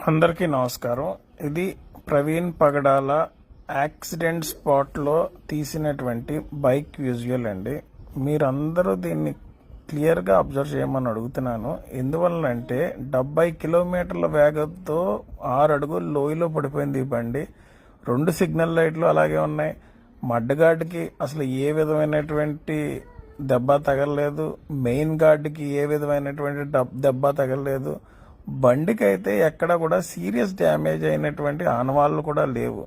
అందరికీ నమస్కారం. ఇది ప్రవీణ్ పగడాల యాక్సిడెంట్ స్పాట్లో తీసినటువంటి బైక్ విజువల్ అండి. మీరందరూ దీన్ని క్లియర్గా అబ్జర్వ్ చేయమని అడుగుతున్నాను. ఎందువల్లంటే 70 కిలోమీటర్ల వేగంతో 6 అడుగులు లోయలో పడిపోయింది ఈ బండి. 2 సిగ్నల్ లైట్లు అలాగే ఉన్నాయి. మడ్గార్డ్కి అసలు ఏ విధమైనటువంటి దెబ్బ తగలలేదు. మెయిన్ గార్డ్కి ఏ విధమైనటువంటి దెబ్బ తగలలేదు. బండికి అయితే ఎక్కడ కూడా సీరియస్ డ్యామేజ్ అయినటువంటి ఆనవాళ్ళు కూడా లేవు.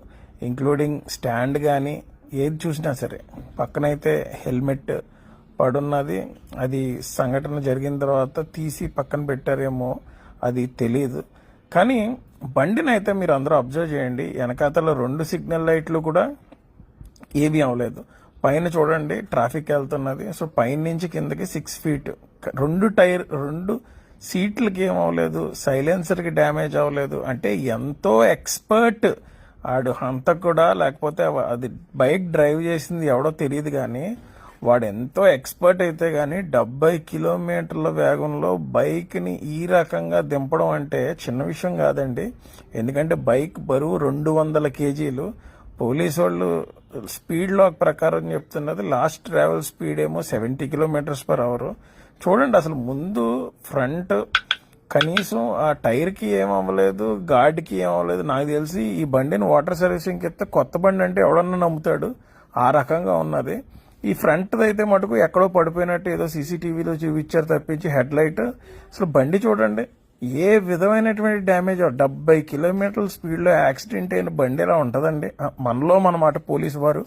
ఇంక్లూడింగ్ స్టాండ్ కానీ ఏది చూసినా సరే. పక్కనైతే హెల్మెట్ పడున్నది. అది సంఘటన జరిగిన తర్వాత తీసి పక్కన పెట్టారేమో అది తెలియదు. కానీ బండిని అయితే మీరు అందరూ అబ్జర్వ్ చేయండి. వెనకాతల 2 సిగ్నల్ లైట్లు కూడా ఏవి అవ్వలేదు. పైన చూడండి ట్రాఫిక్ వెళ్తున్నది. సో పైన నుంచి కిందకి 6 ఫీట్. 2 సీట్లకి ఏం అవ్వలేదు. సైలెన్సర్కి డ్యామేజ్ అవ్వలేదు. అంటే ఎంతో ఎక్స్పర్ట్ ఆడు అంత కూడా, లేకపోతే అది బైక్ డ్రైవ్ చేసింది ఎవడో తెలియదు కానీ వాడు ఎంతో ఎక్స్పర్ట్ అయితే కానీ 70 కిలోమీటర్ల వేగంలో బైక్ని ఈ రకంగా దింపడం అంటే చిన్న విషయం కాదండి. ఎందుకంటే బైక్ బరువు 200 కేజీలు. పోలీసు వాళ్ళు స్పీడ్ లాక్ ప్రకారం చెప్తున్నది లాస్ట్ ట్రావెల్ స్పీడ్ ఏమో 70 కిలోమీటర్స్ పర్ అవర్. చూడండి అసలు ముందు ఫ్రంట్ కనీసం ఆ టైర్కి ఏమవ్వలేదు, గార్డ్కి ఏమవ్వలేదు. నాకు తెలిసి ఈ బండిని వాటర్ సర్వీసింగ్కి ఇస్తే కొత్త బండి అంటే ఎవడన్నా నమ్ముతాడు. ఆ రకంగా ఉన్నది. ఈ ఫ్రంట్ అయితే మటుకు ఎక్కడో పడిపోయినట్టు ఏదో సీసీటీవీలో చూపించారు తప్పించి హెడ్ లైట్ అసలు బండి చూడండి ఏ విధమైనటువంటి డ్యామేజ్. 70 కిలోమీటర్ల స్పీడ్లో యాక్సిడెంట్ అయిన బండి ఎలా ఉంటుందండి? మనలో మనమాట పోలీసు వారు